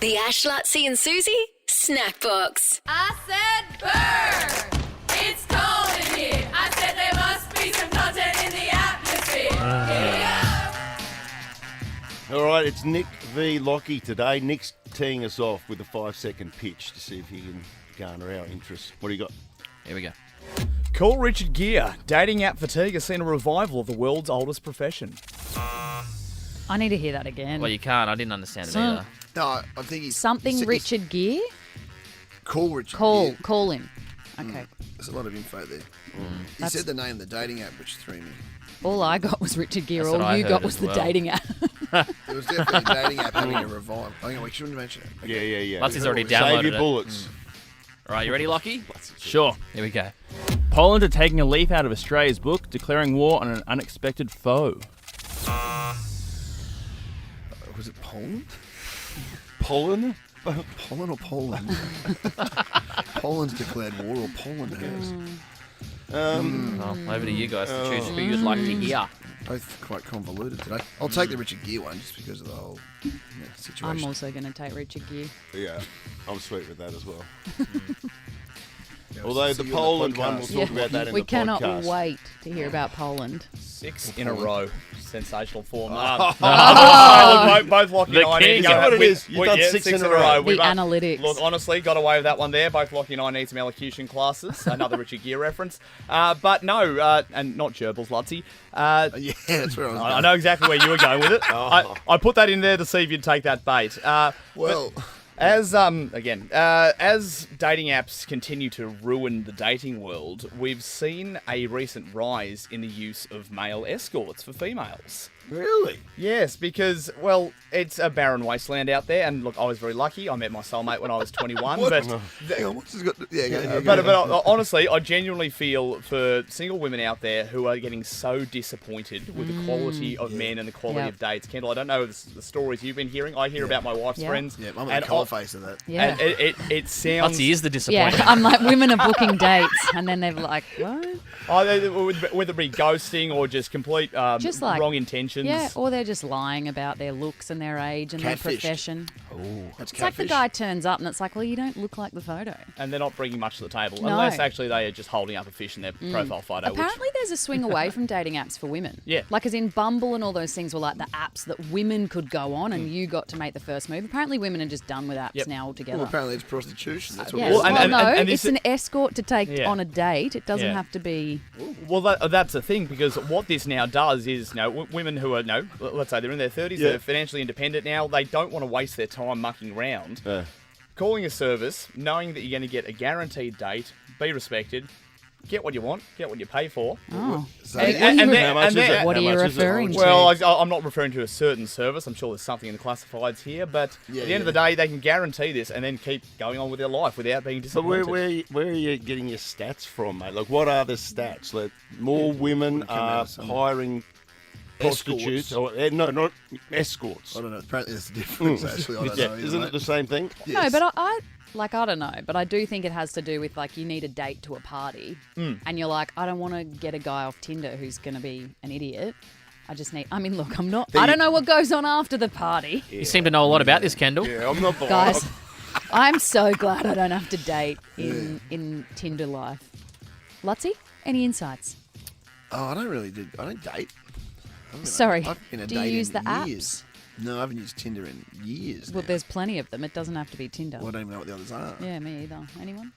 The Ash, Lutzi and Susie Snackbox. I said burn! It's cold in here. I said there must be some content in the atmosphere. All right, it's Nick v. Lockie today. Nick's teeing us off with a 5-second pitch to see if he can garner our interest. What do you got? Here we go. Call Richard Gere. Dating app fatigue has seen a revival of the world's oldest profession. I need to hear that again. Well, you can't. I didn't understand it either. No, I think he's... Something Richard Gere? Call Richard Call Gere. call him. Okay. There's a lot of info there. He said the name of the dating app, which threw me. All I got was Richard Gere. That's what All I you heard got as was the well. dating app. It was definitely a dating app having a revival. I think we shouldn't mention it. Okay. Yeah. Lutzi's already Save downloaded your it. bullets. All right, you ready, Lockie? Sure. Here we go. Poland are taking a leaf out of Australia's book, declaring war on an unexpected foe. Was it Poland? Pollen? Poland or Poland? Poland's declared war or Poland has. Well, over to you guys to choose who you'd like to hear. Both quite convoluted today. I'll take the Richard Gere one just because of the whole situation. I'm also going to take Richard Gere. Yeah, I'm sweet with that as well. Yeah, Although see the you on Poland one, podcast. we'll talk about that in We the cannot podcast. wait to hear about Poland. 6 in a row. Sensational form. Both Lockie The and I king. need to You go. know what it We- is? You've we- done yeah, 6 in a row. The We've, analytics. Look, honestly, got away with that one there. Both Lockie and I need some elocution classes. Another Richard Gere reference. But no, and not gerbils, Lutzi. Yeah, that's where I was going. I know exactly where you were going with it. I put that in there to see if you'd take that bait. Well, As dating apps continue to ruin the dating world, we've seen a recent rise in the use of male escorts for females. Really? Yes, because, well, it's a barren wasteland out there, and look, I was very lucky. I met my soulmate when I was 21, but... hang on, what's this got? Yeah, But honestly, I genuinely feel for single women out there who are getting so disappointed with the quality of men and the quality Yep. of dates. Kendall, I don't know the stories you've been hearing. I hear about my wife's Yeah. friends. yeah, I'm and the cold face of that. Yeah. And it sounds... Lutzi is the disappointment. Yeah, I'm like, women are booking dates, and then they're like, what? Whether it be ghosting or just complete Just like- wrong intentions. Yeah, or they're just lying about their looks and their age and their Catfished. profession. That's It's like the catfish. guy turns up and it's like, well, you don't look like the photo. And they're not bringing much to the table. No. Unless actually they are just holding up a fish in their profile photo. Apparently there's a swing away from dating apps for women. Yeah. Like as in Bumble and all those things were like the apps that women could go on and you got to make the first move. Apparently women are just done with apps Yep. now altogether. Well, apparently it's prostitution. That's what Yeah. it is. Well, and no, this it's an escort to take Yeah. on a date. It doesn't Yeah. have to be... Well, that's the thing, because what this now does is, women who are, let's say they're in their 30s, Yeah. they're financially independent now, they don't want to waste their time mucking around. Calling a service, knowing that you're going to get a guaranteed date, be respected, get what you want, get what you pay for. Oh. So, And then- How much and is then- it? What are How you much is it? referring to? Well, I'm not referring to a certain service. I'm sure there's something in the classifieds here, but at the end of the day, they can guarantee this and then keep going on with their life without being But where disappointed. are you getting your stats from, mate? Like, what are the stats? Like, more women come out are of somewhere. hiring prostitutes, Escorts. or no, not escorts. I don't know. Apparently there's a difference, actually. I don't know. either, Isn't it mate. the same thing? No, but I don't know, but I do think it has to do with like you need a date to a party and you're like, I don't want to get a guy off Tinder who's going to be an idiot. I don't know what goes on after the party. You seem to know a lot about this, Kendall. Yeah, I'm not buying. Guys, I'm so glad I don't have to date in Tinder life. Lutzi, any insights? Oh, I don't date. Sorry, I've been a do you date use in the apps? years. No, I haven't used Tinder in years. Well, now. there's plenty of them. It doesn't have to be Tinder. Well, I don't even know what the others are. Yeah, me either. Anyone?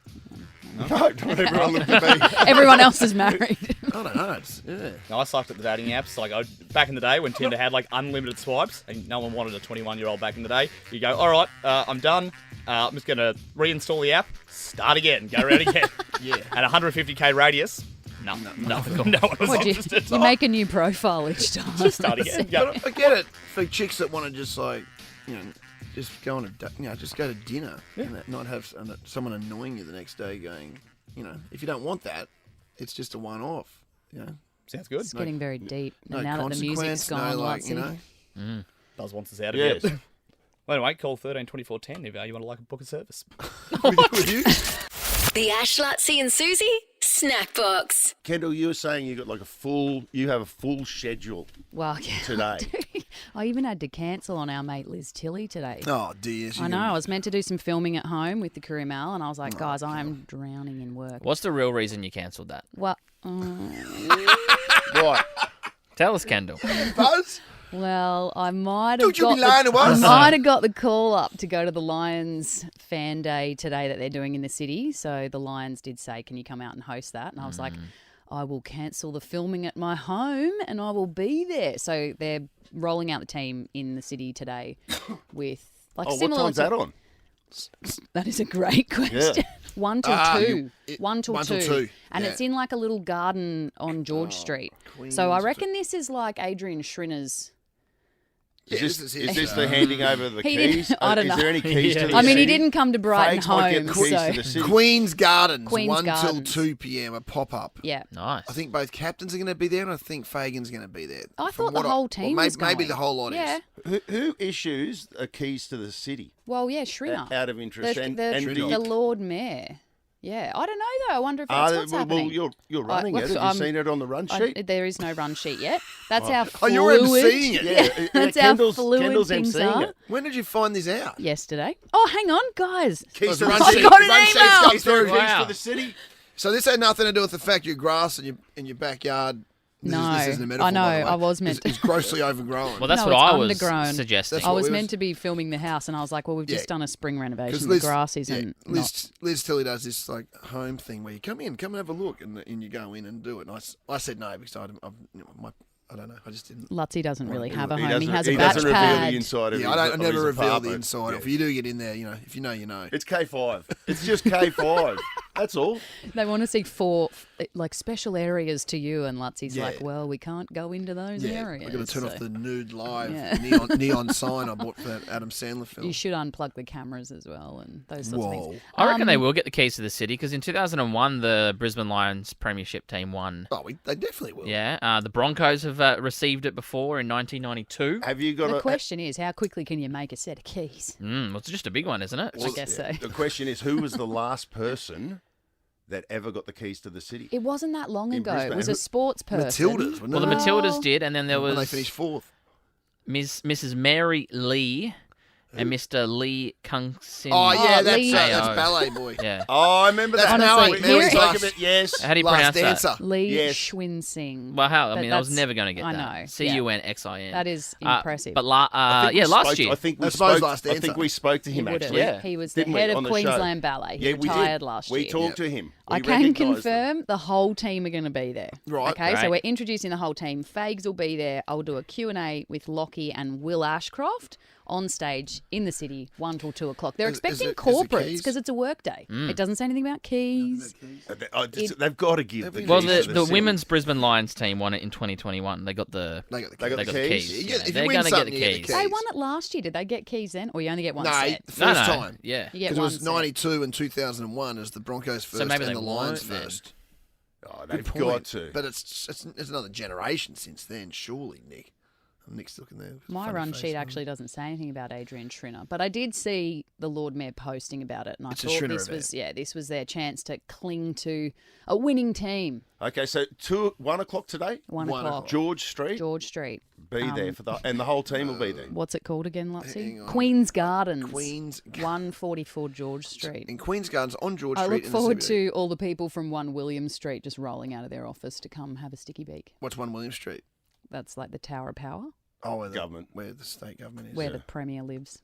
No, not everyone look at me. Everyone else is married. I don't know. Yeah. No, I sucked at the dating apps. Like back in the day when Tinder had like unlimited swipes, and no one wanted a 21-year-old back in the day. You go, all right, I'm done. I'm just gonna reinstall the app, start again, go around again. Yeah. And 150k radius. No one was What, interested. you make a new profile each time. Just start again. Go. But I get it for chicks that want to just like, just go on just go to dinner and not have someone annoying you the next day going, if you don't want that, it's just a one-off, Sounds good. It's getting very deep. No And now that the music's consequence, gone, no, like, Lutzi. Buzz wants us out of Yes. here. Well, anyway, call 13 24 10 if you want to book a service. With you? The Ash, Lutzi and Susie Snackbox. Kendall, you were saying you have a full schedule Well, yeah, today. I even had to cancel on our mate Liz Tilley today. Oh, dear. I know. I was meant to do some filming at home with the Courier Mail, and I was like, guys, I am drowning in work. What's the real reason you cancelled that? Well, What? Tell us, Kendall. Buzz? well, I might have Don't you be lying to I us. might have got the call up to go to the Lions fan day today that they're doing in the city. So the Lions did say, can you come out and host that? And I was like, I will cancel the filming at my home and I will be there. So they're rolling out the team in the city today with like What similar time's that on? That is a great question. 1 till 2. 1 till 1 till 2. 2, And yeah. it's in like a little garden on George Street. So I reckon this is like Adrian Schrinner's. Yeah, Is this this the handing over the He keys? didn't- I don't Is know. there any keys to the I mean, he city? didn't come to Brighton Fags might get home, the keys so to the city. Queen's Gardens, Queen's 1 Gardens. till 2 p.m, a pop-up. yeah. Nice. I think both captains are going to be there, and I think Fagan's going to be there. I From thought the what whole team maybe, was going. maybe the whole lot Yeah. is. Who issues keys to the city? Well, yeah, Schrinner. Out of interest, the, and the, do you- the Lord Mayor. Yeah, I don't know though. I wonder if that's what's happening. you're running it. Have you seen it on the run sheet? There is no run sheet yet. That's how Oh, fluid. you're emceeing it. Yeah, That's how Kendall's fluid things emceeing are. it. When did you find this out? Yesterday. Oh, hang on, guys. Keys to the the run city. sheet. got an Run sheets email. come Is there through. keys Wow. to the city? So this had nothing to do with the fact your grass in your backyard. This isn't a metaphor, I know. by the way, I was meant is grossly overgrown. Well, that's No, what it's I was undergrown. suggesting. That's I what was we meant was- to be filming the house, and I was like, well, we've just done a spring renovation. The grass isn't. Liz Tilley does this like home thing where you come and have a look, and you go in and do it. And I said no because I don't know. I just didn't. Lutzy doesn't really have a He home. He doesn't- has a he batch doesn't reveal pad. the inside of Yeah, his, I of never his reveal the apartment. inside. Yeah. If you do get in there, if you know, you know. It's K5. It's just K5. That's all. They want to see 4 like special areas to you, and Lutzy's Yeah. like, well, we can't go into those areas. I've got to turn so off the nude live Yeah. neon sign I bought for that Adam Sandler film. You should unplug the cameras as well, and those sorts of Whoa. things. I reckon they will get the keys to the city because in 2001 the Brisbane Lions premiership team won. Oh, they definitely will. Yeah, the Broncos have received it before in 1992. Have you got The question is, how quickly can you make a set of keys? Well, it's just a big one, isn't it? I guess so. The question is, who was the last person that ever got the keys to the city? It wasn't that long In ago. Brisbane. It was a sports person. Matildas, wasn't Well, the it? Matildas did, and then there When they was finished 4th. Mrs. Mary Lee and Mr. Lee Kungsin. Oh, yeah, that's Lee- Ballet Boy. Yeah. Oh, I remember That's that. Honestly, We here- spoke of it, yes. How do you Last pronounce that? Dancer. Lee Yes. Schwinsing. Well, how? I But mean, I was that's- never going to get I that. know, C-U-N-X-I-N. That is impressive. But I think we last spoke- year. I think we I suppose spoke. last I think answer. we spoke to He him would have. actually. Yeah. He was the Didn't we, head on of the show? Queensland Ballet. He Yeah, we retired did. last We year. talked to him. I We can recognised him. confirm the whole team are going to be there. Right. Okay, so Great. we're introducing the whole team. Fags will be there. I'll do a Q&A with Lockie and Will Ashcroft on stage in the city, 1 till 2 o'clock. They're Is expecting it corporates keys? because it's a work day. It doesn't say anything about keys. They've got to give the Well, keys to the city. women's Brisbane Lions team won it in 2021. They got the They got the They got they the got the keys? keys. Yeah, if you They're win going to get the something, you get the keys. keys. They won it last year. Did they get keys then? Or you only get one No, set? the first No. time. Yeah. You get Because it one was set. 92 and 2001 as the Broncos first maybe and they the Lions weren't then. first. Oh, Good they've point. got to. But it's another generation since then, surely, Nick. Nick's looking there. My Funny run face sheet on. actually doesn't say anything about Adrian Schrinner, but I did see the Lord Mayor posting about it, and I It's a thought Schrinner this was their chance to cling to a winning team. Okay, so 1 o'clock today. 1 o'clock, George Street. George Street. Be there and the whole team will be there. What's it called again, Hang Lutzy? on. Queen's Gardens. Queen's 144 George Street. in Queen's Gardens on George I Street. look in the forward CBD. to all the people from 1 William Street just rolling out of their office to come have a sticky beak. What's 1 William Street? That's like the Tower of Power, Oh, where Government. where the state government is. where the Premier lives.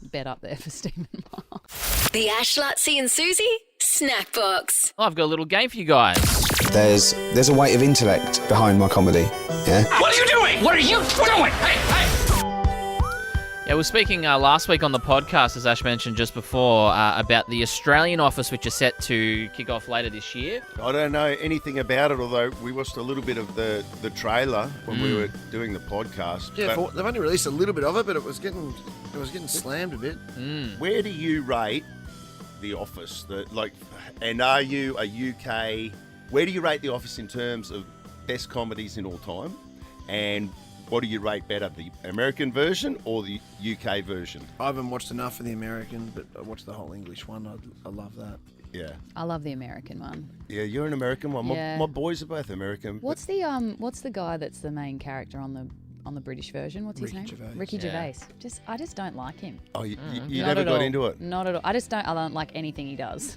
Bet up there for Stephen Mark. The Ash, Lutzy and Susie Snackbox. I've got a little game for you guys. There's a weight of intellect behind my comedy. Yeah. What are you doing? What are you doing? Hey! Yeah, we were speaking last week on the podcast, as Ash mentioned just before, about the Australian office, which is set to kick off later this year. I don't know anything about it, although we watched a little bit of the trailer when we were doing the podcast. Yeah, But they've only released a little bit of it, but it was getting slammed a bit. where do you rate the Office? And are you a UK? Where do you rate the Office in terms of best comedies in all time? And What do you rate better, the American version or the UK version? I haven't watched enough of the American, but I watched the whole English one. I love that. Yeah. I love the American one. Yeah, you're an American one. Yeah. My boys are both American. What's the guy that's the main character on the British version? What's his Ricky name? Gervais. Ricky Gervais. I just don't like him. Oh, you Not never at got all. into it? Not at all. I don't like anything he does.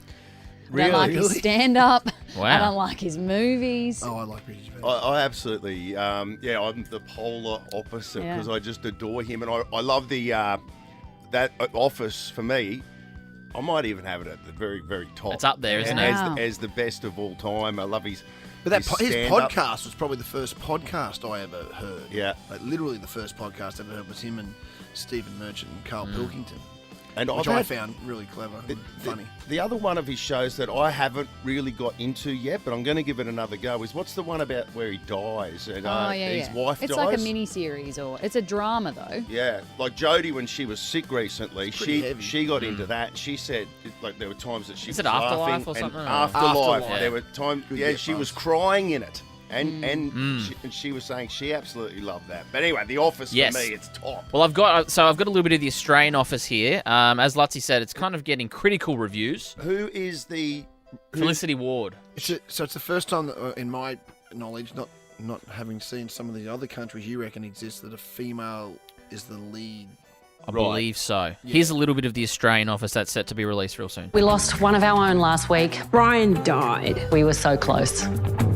I Really? don't like his stand-up. Wow. I don't like his movies. Oh, I like Ricky Gervais. I absolutely, I'm the polar opposite Yeah. because I just adore him, and I love the that Office for me. I might even have it at the very, very top. It's up there, isn't as it? Wow. as the best of all time. I love his. But that his stand-up. podcast was probably the first podcast I ever heard. Yeah. Like literally the first podcast I ever heard was him and Stephen Merchant and Carl Pilkington, And which I've I had- found really clever and funny. The other one of his shows that I haven't really got into yet, but I'm going to give it another go, is what's the one about where he dies and his wife It's dies? like a mini series, or it's a drama though. Yeah, like Jodie when she was sick recently, pretty heavy. she got into that. She said like there were times that she Is was it Afterlife laughing or and something? Afterlife. Afterlife. There were times, Good yeah, get she was buzz. crying in it, and she was saying she absolutely loved that. But anyway, The Office Yes. for me, it's top. Well, I've got a little bit of the Australian Office here. As Lutzi said, it's kind of getting critical reviews. Who is the Felicity Ward. So it's the first time that, in my knowledge, not having seen some of the other countries you reckon exist, that a female is the lead. I believe so. Here's a little bit of the Australian Office that's set to be released real soon. We lost one of our own last week. Brian died. We were so close.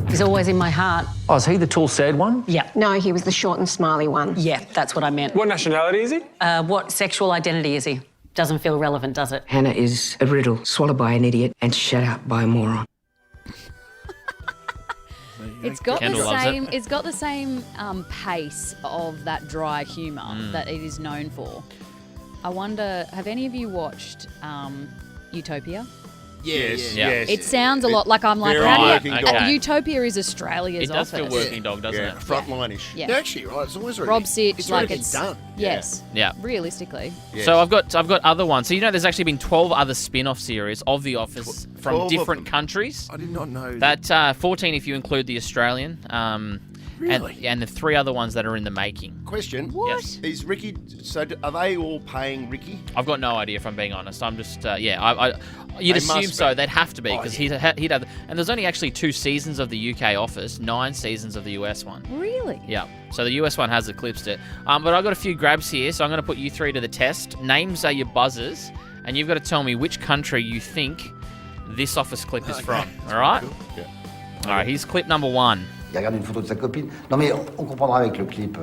He's always in my heart. Oh, is he the tall, sad one? Yeah. No, he was the short and smiley one. Yeah, that's what I meant. What nationality is he? What sexual identity is he? Doesn't feel relevant, does it? Hannah is a riddle, swallowed by an idiot and shut out by a moron. It's got Kendall the loves same. it. It's got the same pace of that dry humour that it is known for. I wonder, have any of you watched Utopia? yes, Yeah. yes. It sounds a lot like I'm like, Very how do Working you, Dog. Utopia is Australia's It does Office. feel Working Dog, doesn't yeah, it? frontline-ish. Yeah. Yeah, actually, right. It's always already, Rob Sitch, it's like already it's done. Yes. Yeah. Realistically. Yes. So I've got other ones. So you know, there's actually been 12 other spin-off series of The Office 12 from of different them. countries. I did not know That 14 if you include the Australian. Really? And the 3 other ones that are in the making. Question: What? Yes. Is Ricky? So are they all paying Ricky? I've got no idea if I'm being honest. I'm just you'd They assume must so. be. They'd have to be Oh, because yeah. he'd have. And there's only actually 2 seasons of the UK Office, 9 seasons of the US one. Really? Yeah. So the US one has eclipsed it. But I've got a few grabs here, so I'm going to put you 3 to the test. Names are your buzzers, and you've got to tell me which country you think this Office clip is from. All right? Yeah. All right. Here's clip number 1. Il regarde une photo de sa copine. Non mais on comprendra avec le clip.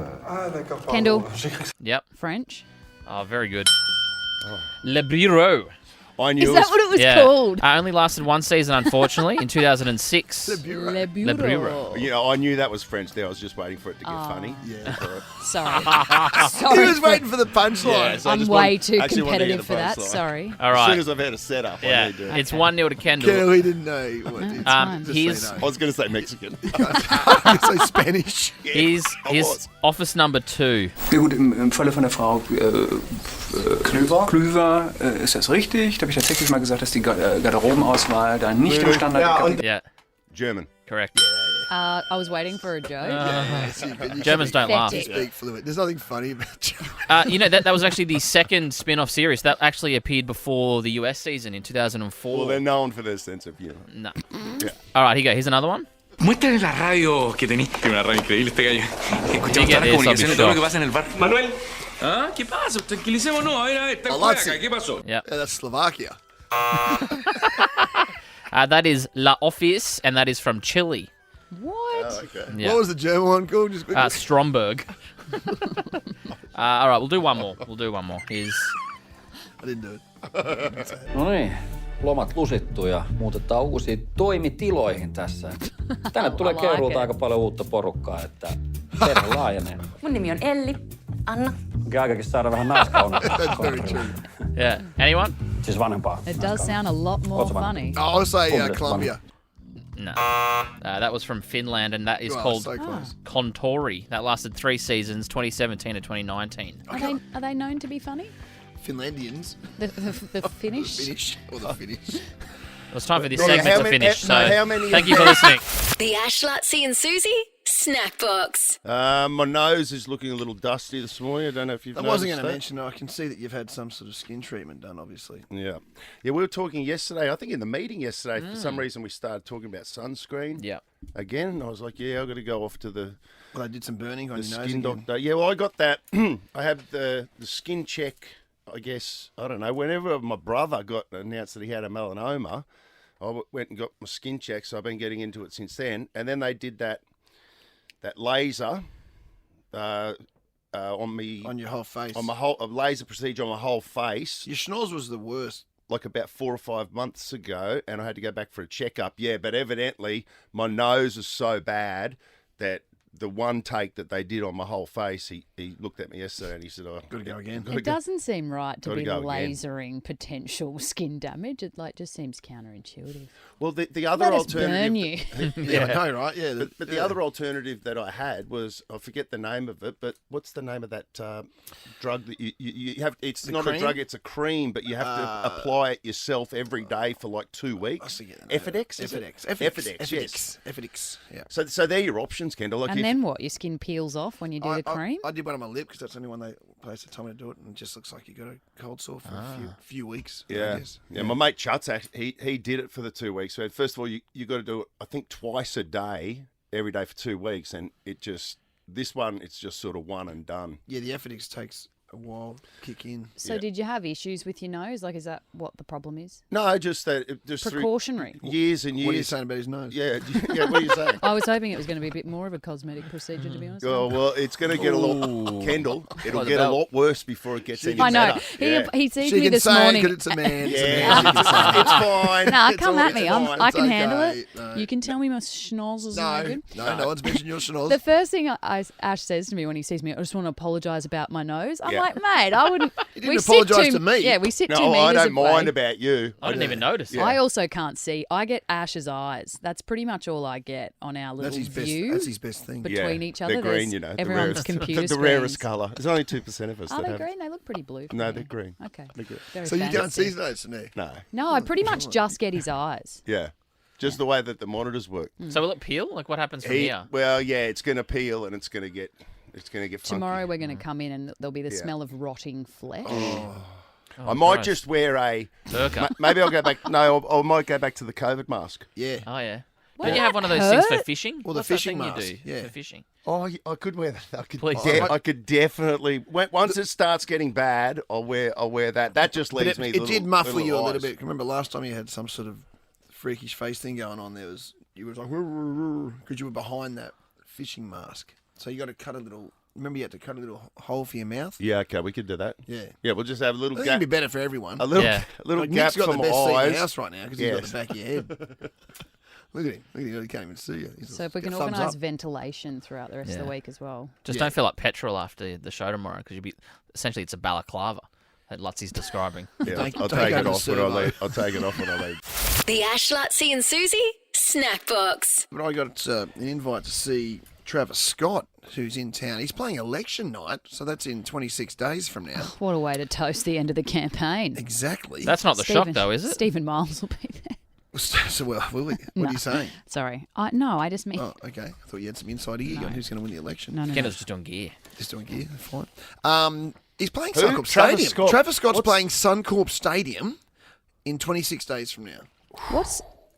Kendall. Yep. French. Oh, very good. Le Bureau. I knew Is that what it was called? Only lasted 1 season, unfortunately, in 2006. Le Le Bureau. Bureau. You know, I knew that was French there. I was just waiting for it to get Oh. funny. Yeah. Sorry. He Sorry. was waiting for the punchline. Yeah, so I I'm just way want- too actually want to hear competitive the for that. punchline. Sorry. All As soon right. as I've had a setup, I Yeah. need to. It's 1-0 to Kendall. Kendall, he didn't know what it is. fine. Here's I was going to say Mexican. so Spanish. here's Office number 2. Ja gut, im Falle von der Frau Klüver ist das richtig. Da habe ich tatsächlich mal gesagt, dass die Garderobenauswahl da nicht im Standard Yeah. German. Correct. I was waiting for a joke. Germans don't laugh. Pathetic. Speak fluent. There's nothing funny about Joe. You know, that was actually the second spin-off series. That actually appeared before the US season in 2004. Well, they're known for their sense of humor. No. Yeah. All right, here you go. Here's another one. Muéstrale la radio que tenía. Tiene una radio increíble este gallo. Escuchamos You get todas las this, I'll be comunicaciones, todo lo shocked. que pasa en el bar. Manuel. ¿Ah? ¿Qué pasa? Tranquilicémonos. A ver, está fuera acá. ¿Qué pasó? Yeah. Yeah, that's Slovakia. That is La Office, and that is from Chile. What? Okay. Yeah. What was the German one called? Just quickly. Stromberg. All right, we'll do one more. Here's I didn't do it. No niin, lomat lusittu ja muutetaan uusiin toimitiloihin tässä. Tänne tulee I like Keuruulta it. aika paljon uutta porukkaa, että perhe laajenee. Mun nimi on Elli. Anna. Onkin aikakin saada vähän naiskaunaa. That's very true. yeah. Anyone? Siis vanhempaa. It does sound a lot more What's the one? funny. I'll say Formula Colombia. No. That was from Finland, and that is Oh, called so close. Contori. That lasted 3 seasons, 2017 to 2019. Are they known to be funny? Finlandians. The Finnish? Finnish. Or the Finnish. It was time for this Right, segment how to many- finish. no, So how many- thank you for listening. The Ash, Lutzi and Susie Snackbox. My nose is looking a little dusty this morning. I don't know if you've I noticed wasn't going to that. mention it. I can see that you've had some sort of skin treatment done, obviously. Yeah. Yeah, we were talking yesterday, I think in the meeting yesterday, for some reason we started talking about sunscreen. Yeah. Again, and I was like, yeah, I've got to go off to the Well, they did some burning on the your nose skin again. doctor. Yeah, well, I got that. I had the skin check, I guess, I don't know, whenever my brother got announced that he had a melanoma, I went and got my skin check, so I've been getting into it since then. And then they did that laser on me. On your whole face. On my whole, a laser procedure on my whole face. Your schnoz was the worst. Like about 4 or 5 months ago, and I had to go back for a checkup. Yeah, but evidently my nose is so bad that the one take that they did on my whole face, he looked at me yesterday and he said, "Oh, Got to go again." It doesn't seem right to Gotta be go again. lasering potential skin damage. It just seems counterintuitive. Well, the other Let us alternative, burn you. Yeah, I know, right? Yeah. but the other alternative that I had was, I forget the name of it, but what's the name of that drug that you have? It's The not cream? a drug, it's a cream, but you have to apply it yourself every day for like 2 weeks. Effidex, is it? Effidex. Yeah. So they're your options, Kendall. Like And if- then what? Your skin peels off when you do the cream? I did one on my lip because that's the only one they place the time to do it, and it just looks like you got a cold sore for a few weeks. I Yeah. guess. Yeah, my mate Chuts, he did it for the 2 weeks. So first of all, you got to do it, I think, twice a day, every day for 2 weeks, and this one, it's just sort of one and done. Yeah, the Effidex takes a while to kick in. So did you have issues with your nose? Like, is that what the problem is? No, just that just through Precautionary. years and years. What are you saying about his nose? Yeah, yeah. What are you saying? I was hoping it was going to be a bit more of a cosmetic procedure, to be honest. Oh, well, it's going to get a lot, Kendall. It'll get a lot worse before it gets any I know. better. He teased She me can this say morning. 'cause it's a man. It's a Yeah, man. She can say it. it's fine. Nah, It's come all- at me. it's fine. I It's can handle okay. it. No. You can tell me my schnoz is no good. No one's mentioned your schnoz. The first thing Ash says to me when he sees me, I just want to apologise about my nose. I'm Yeah. like, mate, I wouldn't. You didn't apologise to me. Yeah, we sit 2 No, metres I don't away. mind about you. I didn't even notice. Yeah. I also can't see. I get Ash's eyes. That's pretty much all I get on our little That's his best. view That's his best thing. between each other. They're green, There's you know. everyone's the rarest, computer the rarest screens. colour. There's only 2% of us Are that they have. green? They look pretty blue. for No, me. they're green. Okay. They're good. Very So you can't see his fancy. nose, Snake? No. No, I pretty much just get his eyes. Yeah. Just the way that the monitors work. So will it peel? Like what happens from here? Well, yeah, it's going to peel and it's going to get funky. Tomorrow we're going to come in and there'll be the Yeah. smell of rotting flesh. I might Christ. just wear a. Burqa. Maybe I'll go back. No, I might go back to the COVID mask. Yeah. Oh yeah. Will Don't you that have one of those things for hurt? fishing? Well, the What's that fishing thing mask, you do yeah. for fishing? Oh, I could wear that. Please. I could definitely. Once it starts getting bad, I'll wear that. That just But leaves it, me. it did muffle you a little eyes. bit. Remember last time you had some sort of freakish face thing going on? You were like because you were behind that fishing mask. So you got to cut a little. Remember, you had to cut a little hole for your mouth. Yeah, okay, we could do that. Yeah. Yeah, we'll just have a little I think gap. it'd be better for everyone. A little, Yeah. a little Like, gap Nick's got for the my best seat in eyes. the house right now because he's Yes. got the back of your head. Look at him. He can't even see you. He's So if we got can thumbs organise up. ventilation throughout the rest of the Yeah. week as well. Just Yeah. don't feel like petrol after the show tomorrow because you'll be essentially it's a balaclava that Lutzie's describing. Yeah, Take- I'll take take it over off when I servo. leave. I'll take it off when I leave. The Ash, Lutzi and Susie Snackbox. But I got an invite to see Travis Scott, who's in town. He's playing election night, so that's in 26 days from now. What a way to toast the end of the campaign. Exactly. That's not the shock though, is it? Stephen Miles will be there. So, well, will we? What are you saying? Sorry. No, I just mean... Oh, okay. I thought you had some inside ear on who's going to win the election. No. Kendall's just doing gear. Just doing gear. Fine. He's playing Who? Suncorp Travis Stadium. Scott. Travis Scott's playing Suncorp Stadium in 26 days from now.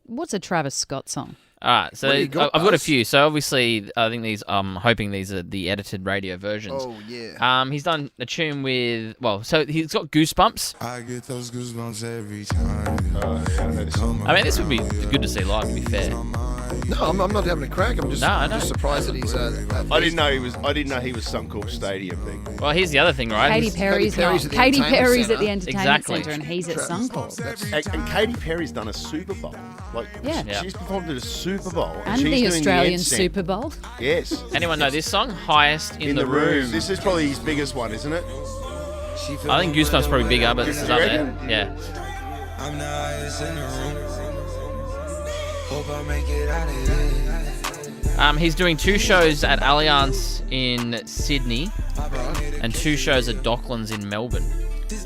What's a Travis Scott song? All right, so What do you got, I've got a Buzz? few. So obviously, I think I'm hoping these are the edited radio versions. Oh, yeah. He's done a tune with, so he's got Goosebumps. I get those goosebumps every time. I mean, this would be good to see live, to be fair. No, I'm not having a crack. I'm just, No, I I'm know. just surprised that he's... I didn't know he was Suncorp Stadium thing. Well, here's the other thing, right? Katy Perry's Perry's not. at the Katy Entertainment Perry's at the Centre. Entertainment Exactly. Centre and he's at Suncorp. And Katy Perry's done a Super Bowl. Like, Yeah. she's performed at a Super Bowl. And she's the doing Australian end scene. Super Bowl. Yes. Anyone know this song? Highest in the Room. Room. This is probably his biggest one, isn't it? I think Goosebumps probably bigger, but this is up there. Yeah. I'm the highest in the room. Hope I make it out of here. He's doing 2 shows at Allianz in Sydney and 2 shows at Docklands in Melbourne.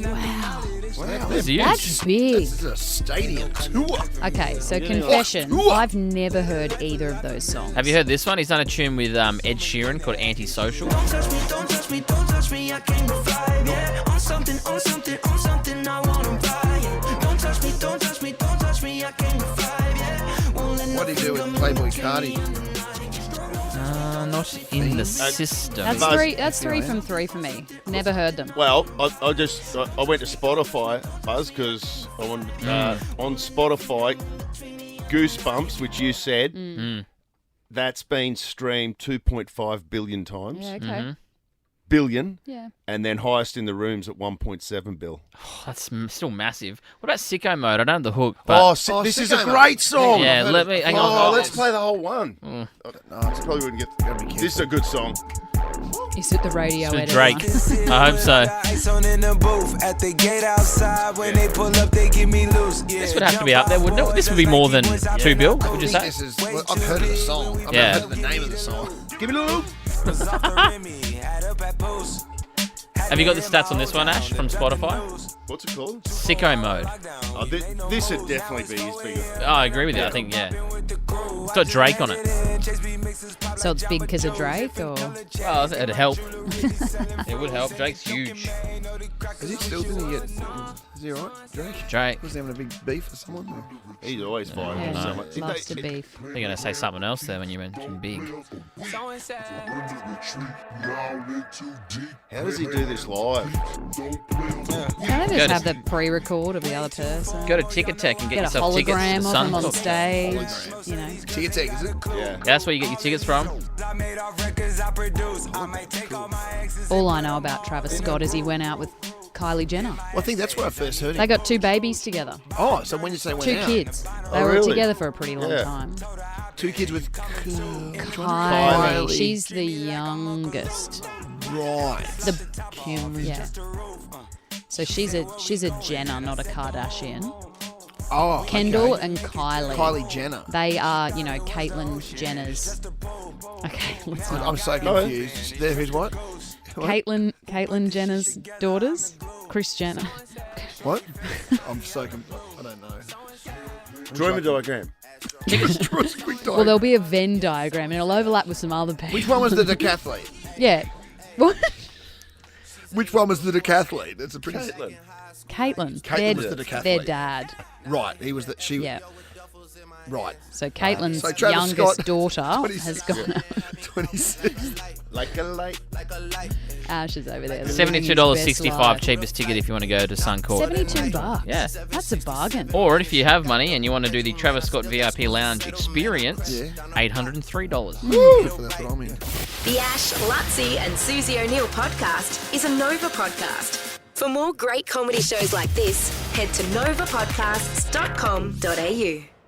Wow. That's huge. That's big. This is a stadium tour. Okay, so confession. I've never heard either of those songs. Have you heard this one? He's done a tune with Ed Sheeran called Antisocial. Don't touch me, I came to fly, yeah. On something, I wanna buy, yeah. Don't touch me, I came to fly, yeah. What do you do with Playboy Cardi? Not in the system. That's three from three for me. Never heard them. Well, I went to Spotify, Buzz, because I wanted on Spotify, Goosebumps, which you said, that's been streamed 2.5 billion times. Yeah, okay. Billion. Yeah. And then highest in the rooms at 1.7 bill. Oh, that's still massive. What about Sicko Mode? I don't have the hook. But This is a great song. Yeah, let me. Hang on. Let's play the whole one. No, it's probably wouldn't get. This is a good song. Is it the radio edit? Drake. I hope so. Ice on in the booth at the gate outside. When they pull up, they give me loose. This would have to be up there, wouldn't it? This would be more than 2 bill, would you say? This is. Well, I've heard of the song. I've Yeah. heard of the name of the song. Give me a little. Have you got the stats on this one, Ash, from Spotify? What's it called? Sicko Mode. Oh, this would definitely be his bigger. Oh, I agree with you. I think, yeah. It's got Drake on it. So it's big because of Drake, or? Oh, it'd help. It would help. Drake's huge. Is he still doing it? Is he alright, Drake? Drake. Was he having a big beef with someone? He's always fighting Yeah, with someone. loves to beef. You're going to say something else there when you mentioned big. How does he do this live? Can they just have the pre-record of the other person? Go to Ticket Tech and get Get a yourself tickets to hologram the of them on Sun. stage. You know. Ticket Tech, is it? Yeah. That's where you get your tickets from. All I know about Travis Scott is he went out with Kylie Jenner. Well, I think that's where I first heard him. They got 2 babies together. Oh, so when you say went 2 out. kids. They Oh, were really? together for a pretty long Yeah. time. 2 kids with Kylie. She's the youngest. Right. Kim. Yeah. So she's a Jenner, not a Kardashian. Oh, Kendall okay. and Kylie. Kylie Jenner. They are, Caitlyn Jenner's. Okay, let's not. I'm so confused. They're his what? Caitlyn Jenner's daughters. Kris Jenner. What? I'm so I don't know. Draw a diagram. Well, there'll be a Venn diagram and it'll overlap with some other people. Which one was the decathlete? Yeah. What? Which one was the decathlete? That's a pretty. Caitlyn. Caitlyn was the decathlete. Their dad. Right. He was that. She. Yeah. Right. So Caitlyn's So Travis youngest Scott, daughter 26. has gone out. 26. Like a light. Ash is over there. living his best $72.65 life. cheapest ticket if you want to go to Suncorp. $72. Yeah. That's a bargain. Or if you have money and you want to do the Travis Scott VIP Lounge experience, Yeah. $803. That's what I'm in. The Ash, Lutzi and Susie O'Neill podcast is a Nova podcast. For more great comedy shows like this, head to novapodcasts.com.au.